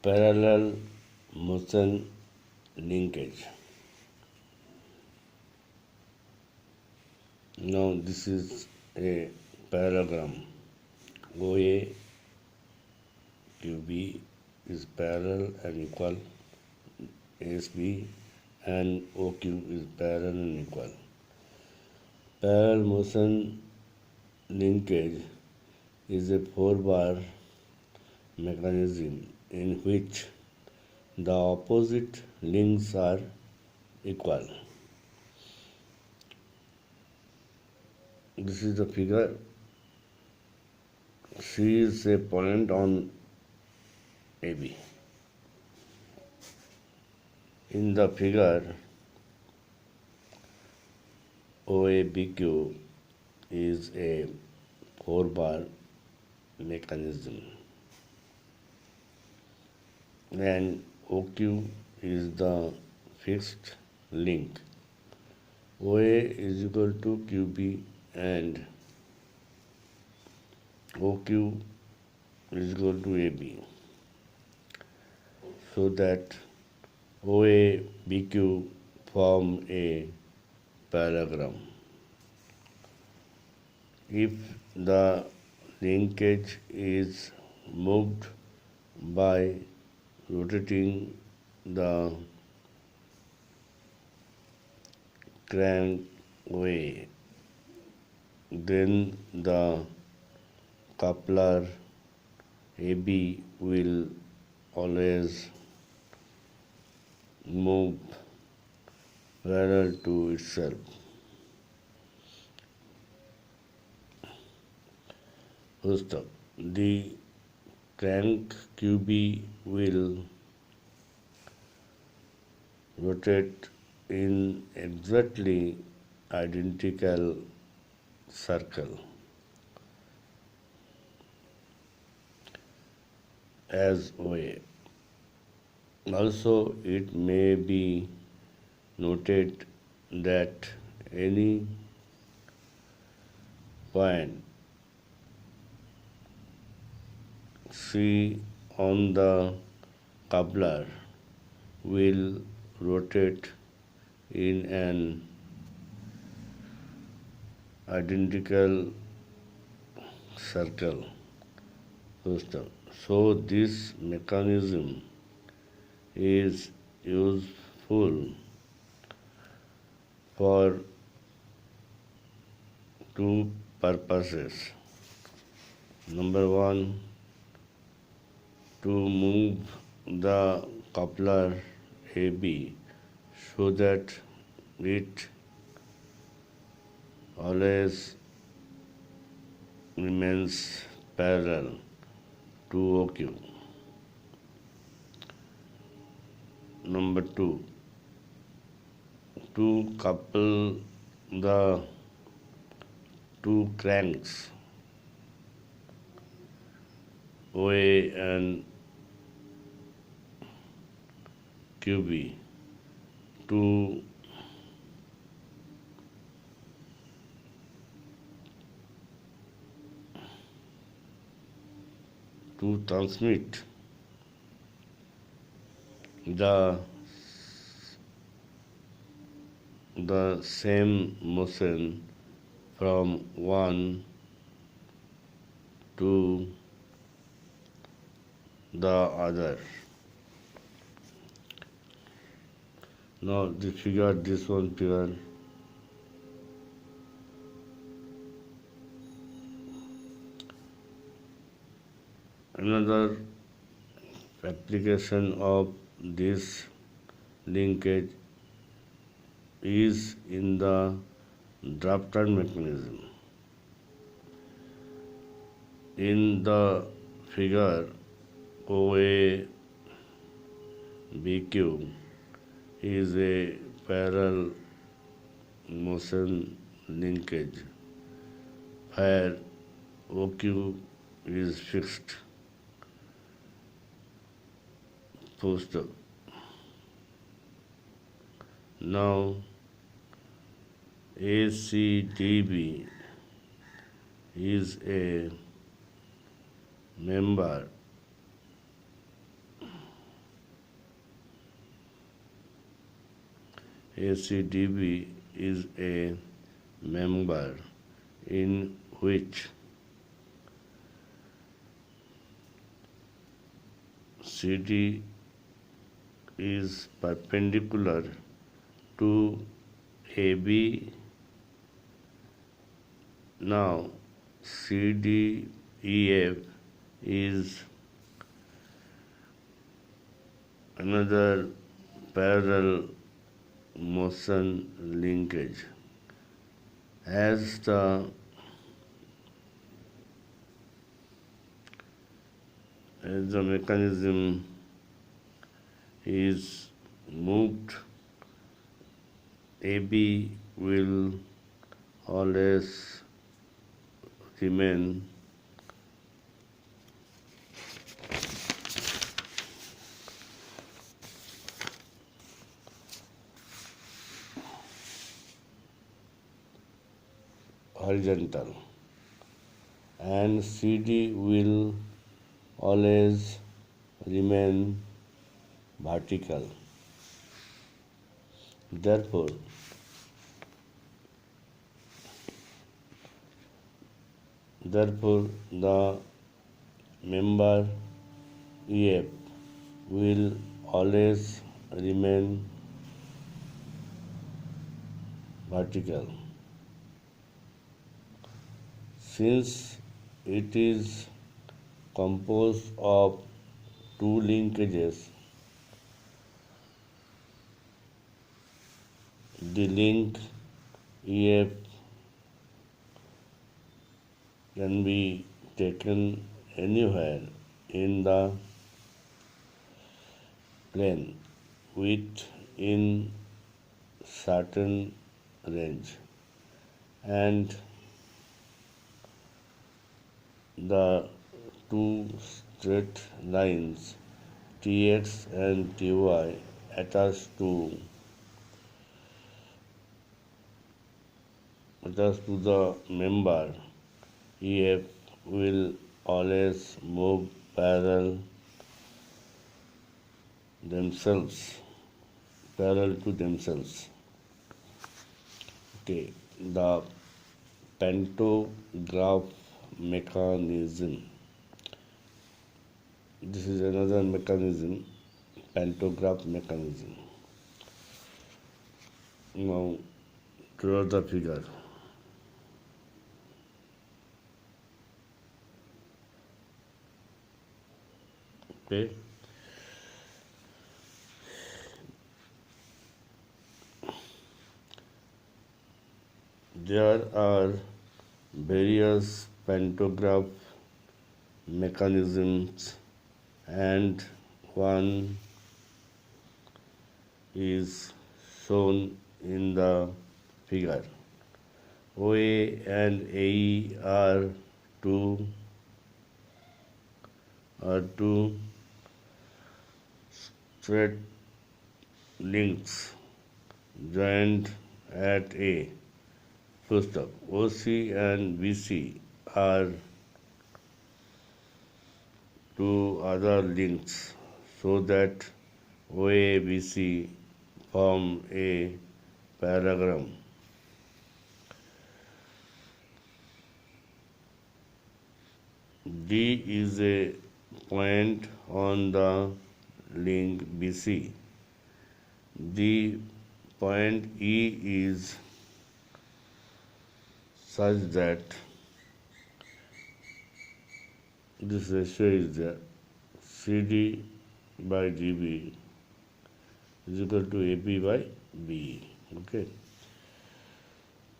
Parallel motion linkage. Now this is a parallelogram. OA QB is parallel and equal. SB and OQ is parallel and equal. Parallel motion linkage is a 4-bar mechanism in which the opposite links are equal. This is the figure. C is a point on AB. In the figure, OABQ is a 4-bar mechanism and OQ is the fixed link. OA is equal to QB and OQ is equal to AB, so that OA BQ form a parallelogram. If the linkage is moved by rotating the crank way, then the coupler AB will always move parallel to itself. First up, the crank QB will rotate in exactly identical circle as OA. Also, it may be noted that any point C on the coupler will rotate in an identical circle system. So this mechanism is useful for two purposes. Number one, to move the coupler AB so that it always remains parallel to OQ. Number two, to couple the two cranks OA and QB to transmit the same motion from one to the other. Now this figure, this one figure, another application of this linkage is in the drafter mechanism. In the figure, OA BQ is a parallel motion linkage where OQ is fixed. Poster. Now ACDB is a member ACDB is a member in which CD is perpendicular to AB. Now CDEF is another parallel motion linkage. As the mechanism is moved, AB will always remain horizontal and CD will always remain vertical. Therefore, the member EF will always remain vertical. Since it is composed of two linkages, the link EF can be taken anywhere in the plane within certain range, and the two straight lines Tx and Ty attached to the member EF will always move parallel to themselves. Okay, the pantograph mechanism. This is another mechanism, pantograph mechanism. Now, draw the figure. Okay. There are various pantograph mechanisms, and one is shown in the figure. OA and AE are two straight links joined at A. First up, OC and BC are two other links so that OABC form a parallelogram. D is a point on the link BC. The point E is such that this ratio is there. CD by DB is equal to AB by BE. Okay.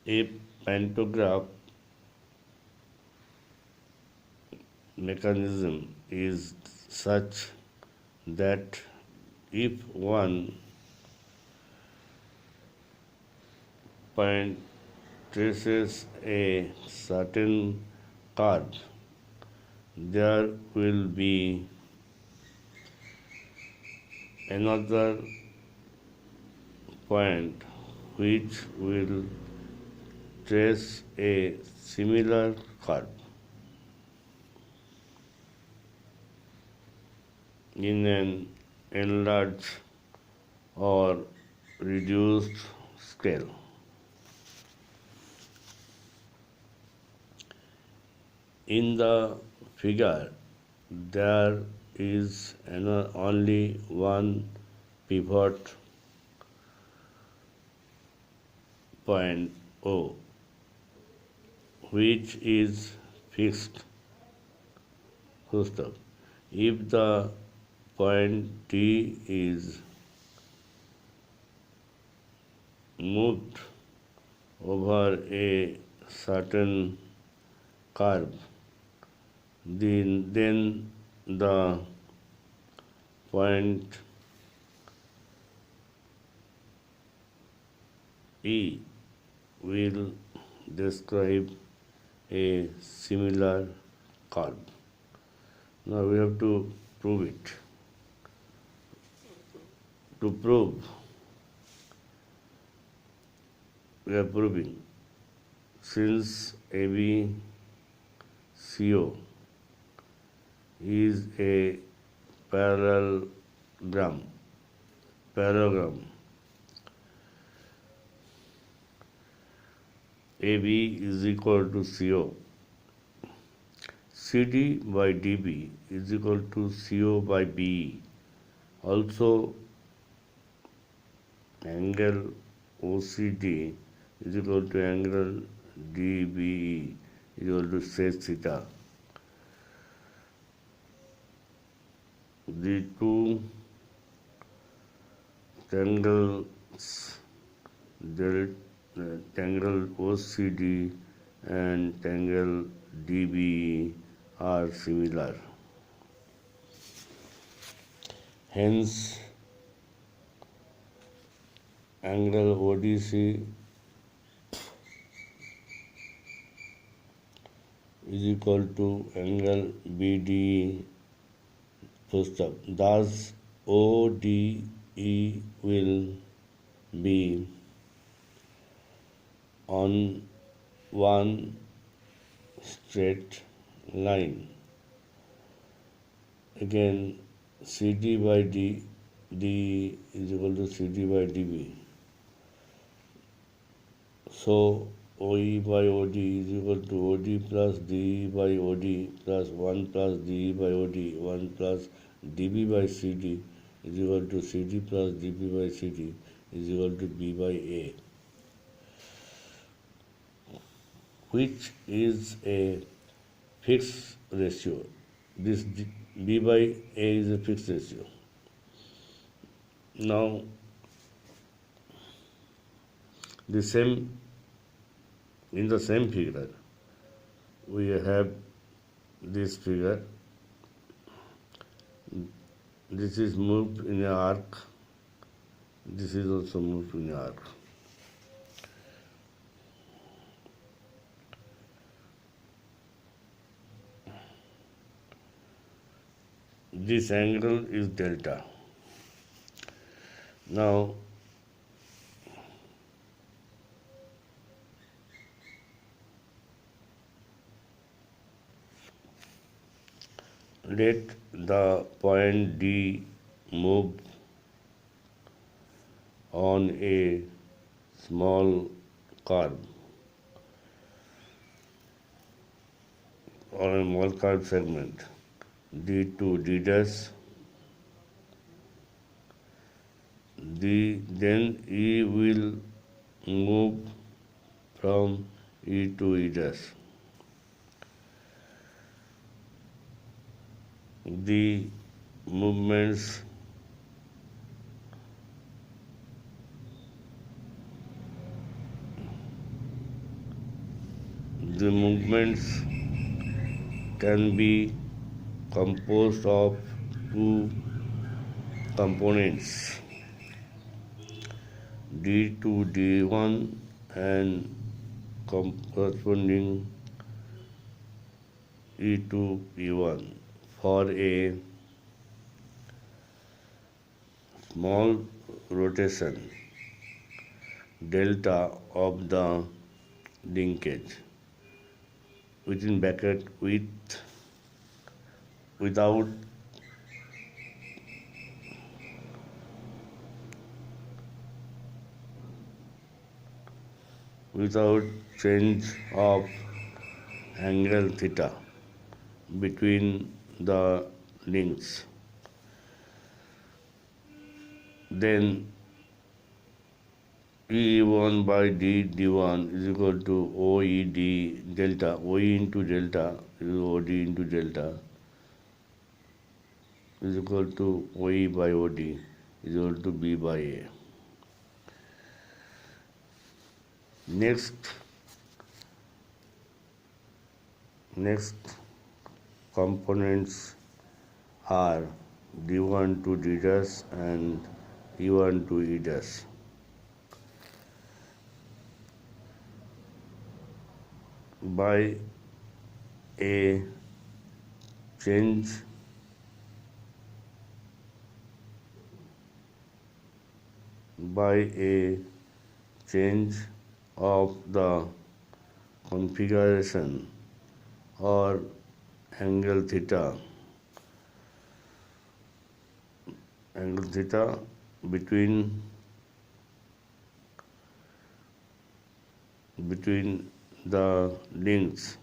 A pantograph mechanism is such that if one point traces a certain curve, there will be another point which will trace a similar curve. In an enlarged or reduced scale. In the figure, there is only one pivot point O, which is fixed. Full stop. If the point T is moved over a certain curve, then the point E will describe a similar curve. Now we have to prove it. To prove, we are proving since ABCO is a parallelogram, AB is equal to CO, CD by DB is equal to CO by BE. Also, angle OCD is equal to angle DBE is equal to sec theta. The two tangles, tangle OCD and tangle DBE are similar. Hence, angle ODC is equal to angle BDE. Thus, ODE will be on one straight line. Again, CD by D is equal to CD by DB. So, OE by OD is equal to OD plus DE by OD plus 1 plus DE by OD, 1 plus DB by CD is equal to CD plus DB by CD is equal to B by A, which is a fixed ratio. This B by A is a fixed ratio. Now, in the same figure, we have this figure. This is moved in an arc. This is also moved in an arc. This angle is delta. Now, let the point D move on a small curve or a small curve segment D to D dash. Then E will move from E to E dash. The movements can be composed of two components, D to D1 and corresponding E to E1 for a small rotation delta of the linkage within bracket without without change of angle theta between the links. Then E1 by D1 is equal to OED delta, OE into delta is OD into delta is equal to OE by OD is equal to B by A. Next components are D1 to D dash and E1 to E dash. By a change of the configuration or angle theta between the links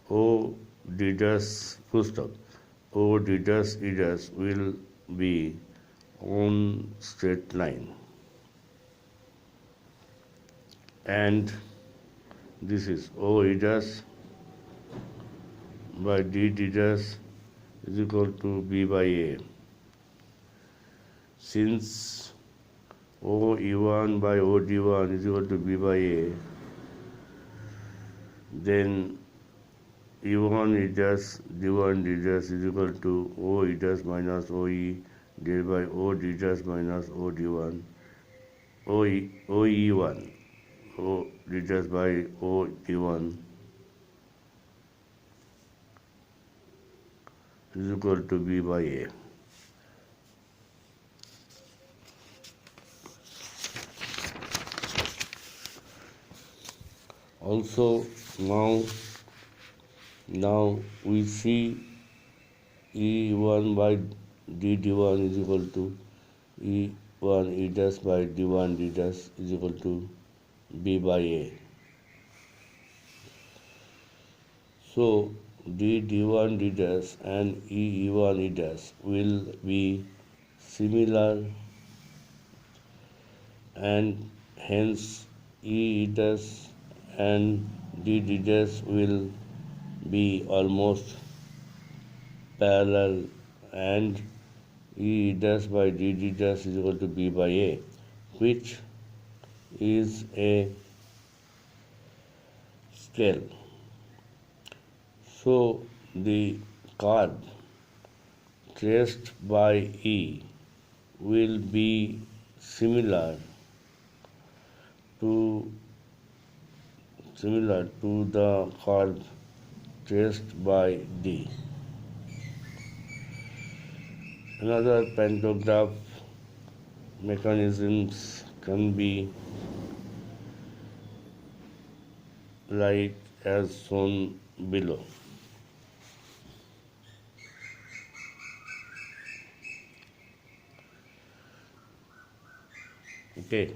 O D dash full stop O D dash E dash will be on straight line, and this is O E dash by D dash is equal to B by A. Since OE1 by OD1 is equal to B by A, then E1 E dash D1 D dash is equal to O E dash minus OE divided by O D dash minus OD1 OE1 O D dash by OD1 is equal to B by A. Also now we see E1 by D1 is equal to E1 E dash by D1 D dash is equal to B by A. So D1 D dash and E1 E dash will be similar, and hence E dash and D dash will be almost parallel, and E dash by D dash is equal to B by A, which is a scale. So the curve traced by E will be similar to the curve traced by D. Another pantograph mechanisms can be like as shown below. Okay.